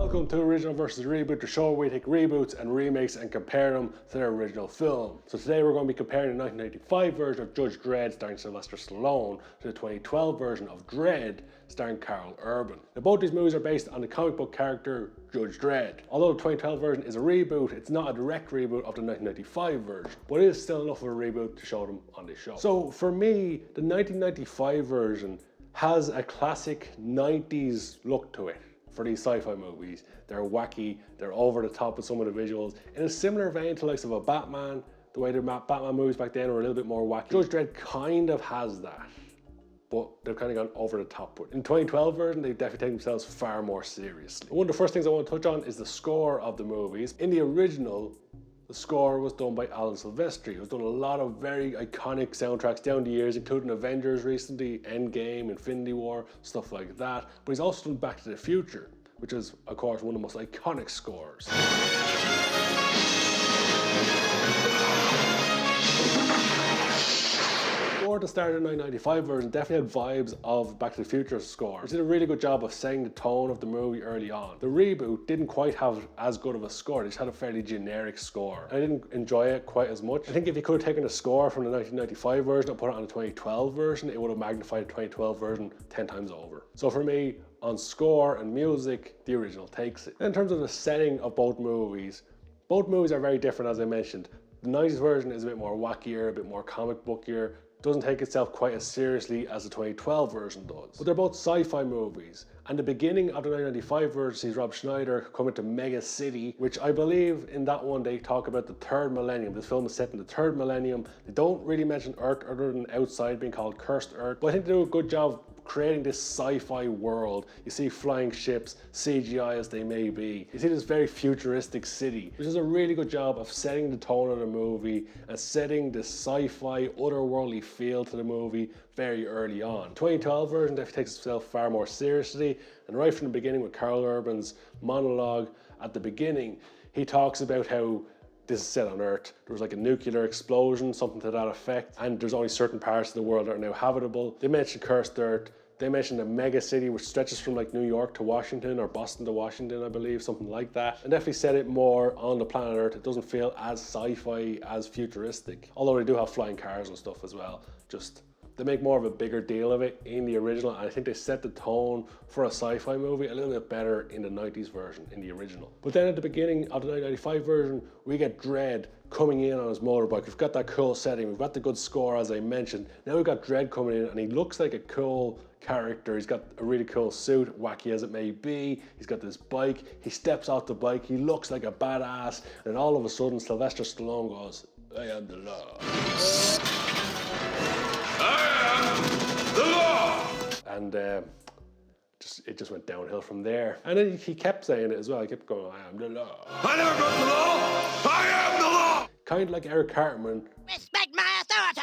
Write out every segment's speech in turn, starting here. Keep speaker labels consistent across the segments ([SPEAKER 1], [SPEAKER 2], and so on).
[SPEAKER 1] Welcome to Original versus Reboot, the show where we take reboots and remakes and compare them to their original film. So today we're going to be comparing the 1985 version of Judge Dredd starring Sylvester Stallone to the 2012 version of Dredd starring Karl Urban. Now both these movies are based on the comic book character Judge Dredd. Although the 2012 version is a reboot, it's not a direct reboot of the 1995 version, but it is still enough of a reboot to show them on this show. So for me, the 1995 version has a classic 90s look to it. For these sci-fi movies, they're wacky, they're over the top with some of the visuals, in a similar vein to likes of a Batman. The way the Batman movies back then were a little bit more wacky. Judge Dredd kind of has that, but they've kind of gone over the top with it. In the 2012 version, they definitely take themselves far more seriously. One of the first things I want to touch on is the score of the movies. In the original, the score was done by Alan Silvestri, who's done a lot of very iconic soundtracks down the years, including Avengers recently, Endgame, Infinity War, stuff like that. But he's also done Back to the Future, which is, of course, one of the most iconic scores. The start of the 1995 version definitely had vibes of Back to the Future score, which did a really good job of setting the tone of the movie early on. The reboot didn't quite have as good of a score, they just had a fairly generic score. I didn't enjoy it quite as much. I think if you could have taken the score from the 1995 version and put it on the 2012 version, it would have magnified the 2012 version 10 times over. So for me, on score and music, the original takes it. In terms of the setting of both movies are very different, as I mentioned. The 90s version is a bit more wackier, a bit more comic bookier, doesn't take itself quite as seriously as the 2012 version does. But they're both sci-fi movies. And the beginning of the 1995 version sees Rob Schneider coming to Mega City, which I believe in that one they talk about the third millennium. This film is set in the third millennium. They don't really mention Earth other than outside being called Cursed Earth. But I think they do a good job creating this sci-fi world. You see flying ships, CGI as they may be. You see this very futuristic city, which is a really good job of setting the tone of the movie and setting the sci-fi, otherworldly feel to the movie very early on. 2012 version definitely takes itself far more seriously, and right from the beginning with Karl Urban's monologue at the beginning, he talks about how this is set on Earth. There was like a nuclear explosion, something to that effect, and there's only certain parts of the world that are now habitable. They mentioned Cursed Earth. They mentioned a mega city which stretches from like New York to Washington or Boston to Washington, I believe, something like that. And definitely set it more on the planet Earth. It doesn't feel as sci-fi, as futuristic. Although they do have flying cars and stuff as well. Just, they make more of a bigger deal of it in the original, and I think they set the tone for a sci-fi movie a little bit better in the 90s version, in the original. But then at the beginning of the 1995 version, we get Dredd coming in on his motorbike. We've got that cool setting, we've got the good score as I mentioned. Now we've got Dredd coming in and he looks like a cool character. He's got a really cool suit, wacky as it may be. He's got this bike, he steps off the bike, he looks like a badass, and all of a sudden Sylvester Stallone goes, "I am the law. I am the law!" And it just went downhill from there. And then he kept saying it as well. He kept going, "I am the law. I never broke the law. I am the law." Kind of like Eric Cartman. Respect my authority.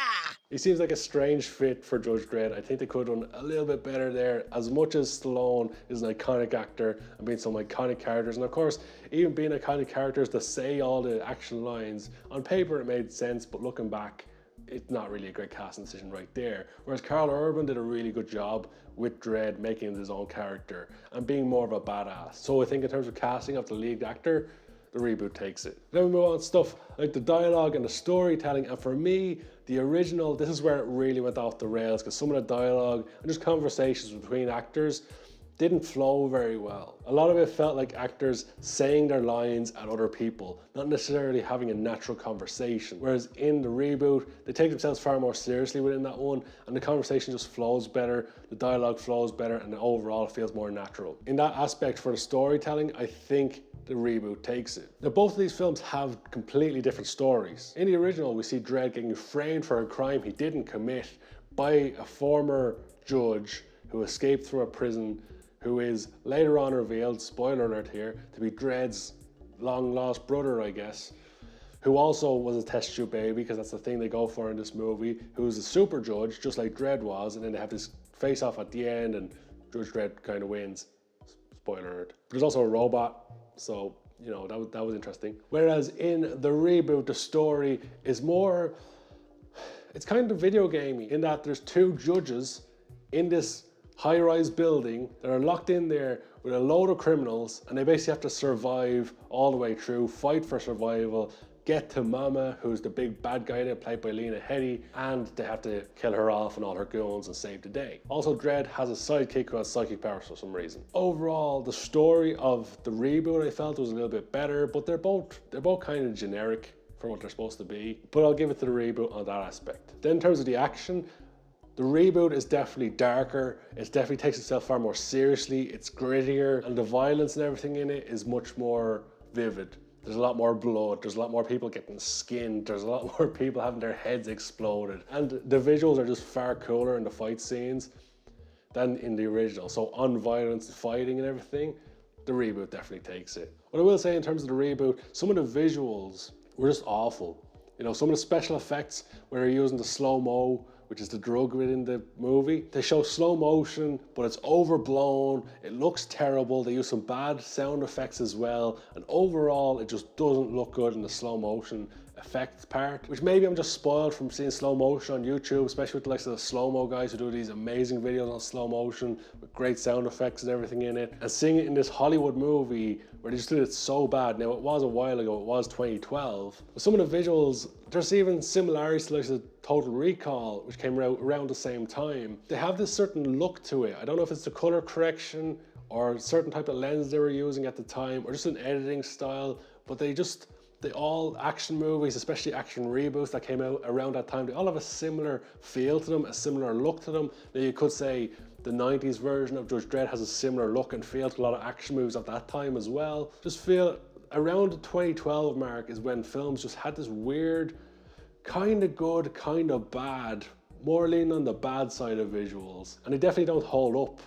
[SPEAKER 1] He seems like a strange fit for Judge Dredd. I think they could have done a little bit better there. As much as Stallone is an iconic actor and being some iconic characters, and of course, even being iconic characters to say all the action lines, on paper it made sense, but looking back, it's not really a great casting decision right there. Whereas Karl Urban did a really good job with Dredd, making him his own character and being more of a badass. So I think in terms of casting of the lead actor, the reboot takes it. Then we move on to stuff like the dialogue and the storytelling, and for me, the original, this is where it really went off the rails, because some of the dialogue and just conversations between actors didn't flow very well. A lot of it felt like actors saying their lines at other people, not necessarily having a natural conversation. Whereas in the reboot, they take themselves far more seriously within that one, and the conversation just flows better, the dialogue flows better, and overall it feels more natural. In that aspect for the storytelling, I think the reboot takes it. Now both of these films have completely different stories. In the original, we see Dredd getting framed for a crime he didn't commit by a former judge who escaped from a prison, who is later on revealed, spoiler alert here, to be Dredd's long lost brother, I guess, who also was a test tube baby, because that's the thing they go for in this movie, who's a super judge, just like Dredd was, and then they have this face off at the end and Judge Dredd kind of wins. Spoiler alert. But there's also a robot, so you know, that was interesting. Whereas in the reboot, the story is more, it's kind of video gamey in that there's two judges in this high-rise building that are locked in there with a load of criminals, and they basically have to survive all the way through, fight for survival, get to Mama, who's the big bad guy in it, played by Lena Headey, and they have to kill her off and all her goons and save the day. Also, Dredd has a sidekick who has psychic powers for some reason. Overall, the story of the reboot I felt was a little bit better, but they're both kind of generic for what they're supposed to be. But I'll give it to the reboot on that aspect. Then in terms of the action, the reboot is definitely darker. It definitely takes itself far more seriously. It's grittier, and the violence and everything in it is much more vivid. There's a lot more blood, there's a lot more people getting skinned, there's a lot more people having their heads exploded. And the visuals are just far cooler in the fight scenes than in the original. So on violence, fighting and everything, the reboot definitely takes it. What I will say in terms of the reboot, some of the visuals were just awful. You know, some of the special effects where they're using the slow-mo, which is the drug within the movie. They show slow motion, but it's overblown. It looks terrible. They use some bad sound effects as well. And overall, it just doesn't look good in the slow motion effect part, which maybe I'm just spoiled from seeing slow motion on YouTube, especially with the likes of the slow-mo guys who do these amazing videos on slow motion with great sound effects and everything in it. And seeing it in this Hollywood movie where they just did it so bad. Now, it was a while ago, it was 2012. But some of the visuals, there's even similarities to like the Total Recall, which came out around the same time. They have this certain look to it. I don't know if it's the color correction or a certain type of lens they were using at the time, or just an editing style, but they all action movies, especially action reboots that came out around that time, they all have a similar feel to them, a similar look to them. Now you could say the 90s version of Judge Dredd has a similar look and feel to a lot of action movies at that time as well. Just feel around the 2012 mark is when films just had this weird, kind of good, kind of bad, more leaning on the bad side of visuals. And they definitely don't hold up,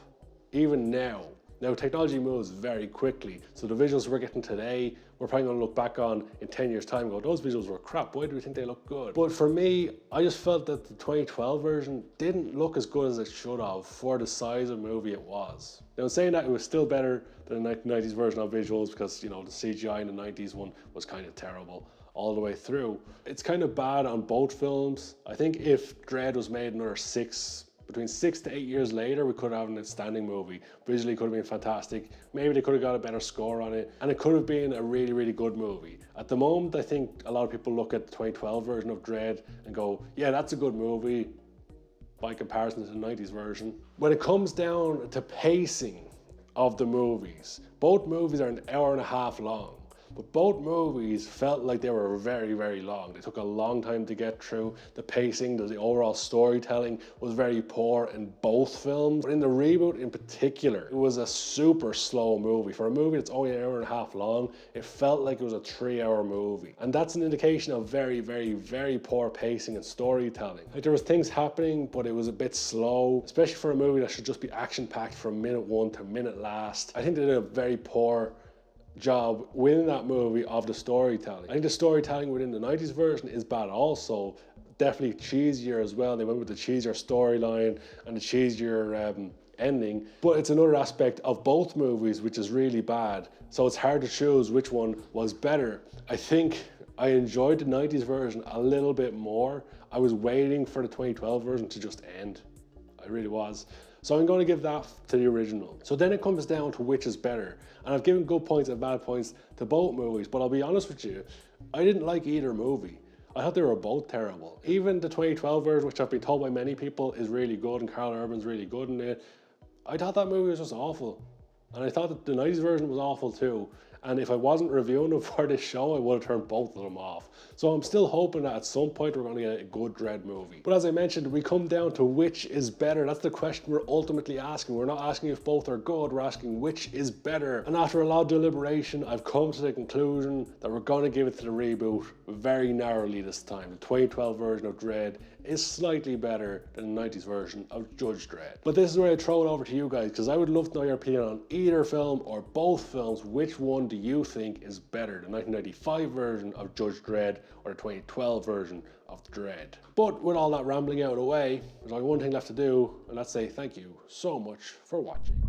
[SPEAKER 1] even now. Now, technology moves very quickly, so the visuals we're getting today, we're probably going to look back on in 10 years' time and go, those visuals were crap, why do we think they look good? But for me, I just felt that the 2012 version didn't look as good as it should have for the size of movie it was. Now, in saying that, it was still better than the 1990s version of visuals because, you know, the CGI in the 90s one was kind of terrible all the way through. It's kind of bad on both films. I think if Dredd was made another between 6 to 8 years later, we could have an outstanding movie. Visually, it could have been fantastic. Maybe they could have got a better score on it, and it could have been a really, really good movie. At the moment, I think a lot of people look at the 2012 version of Dredd and go, yeah, that's a good movie by comparison to the 90s version. When it comes down to pacing of the movies, both movies are an hour and a half long. But both movies felt like they were very, very long. They took a long time to get through. The pacing, the overall storytelling was very poor in both films. But in the reboot in particular, it was a super slow movie. For a movie that's only an hour and a half long, it felt like it was a 3-hour movie. And that's an indication of very, very, very poor pacing and storytelling. Like, there was things happening, but it was a bit slow, especially for a movie that should just be action-packed from minute 1 to minute last. I think they did a very poor job within that movie of the storytelling. I think the storytelling within the 90s version is bad also, definitely cheesier as well. They went with the cheesier storyline and the cheesier ending, but it's another aspect of both movies which is really bad, so it's hard to choose which one was better. I think I enjoyed the 90s version a little bit more. I was waiting for the 2012 version to just end. I really was. So I'm going to give that to the original. So then it comes down to which is better. And I've given good points and bad points to both movies, but I'll be honest with you, I didn't like either movie. I thought they were both terrible. Even the 2012 version, which I've been told by many people is really good and Karl Urban's really good in it, I thought that movie was just awful. And I thought that the 90s version was awful too. And if I wasn't reviewing them for this show, I would have turned both of them off. So I'm still hoping that at some point we're going to get a good Dredd movie. But as I mentioned, we come down to which is better. That's the question we're ultimately asking. We're not asking if both are good, we're asking which is better. And after a lot of deliberation, I've come to the conclusion that we're going to give it to the reboot very narrowly this time. The 2012 version of Dredd is slightly better than the 90s version of Judge Dredd. But this is where I throw it over to you guys, because I would love to know your opinion on either film or both films. Which one do you think is better, the 1995 version of Judge Dredd or the 2012 version of Dredd? But with all that rambling out of the way, there's only one thing left to do, and that's say thank you so much for watching.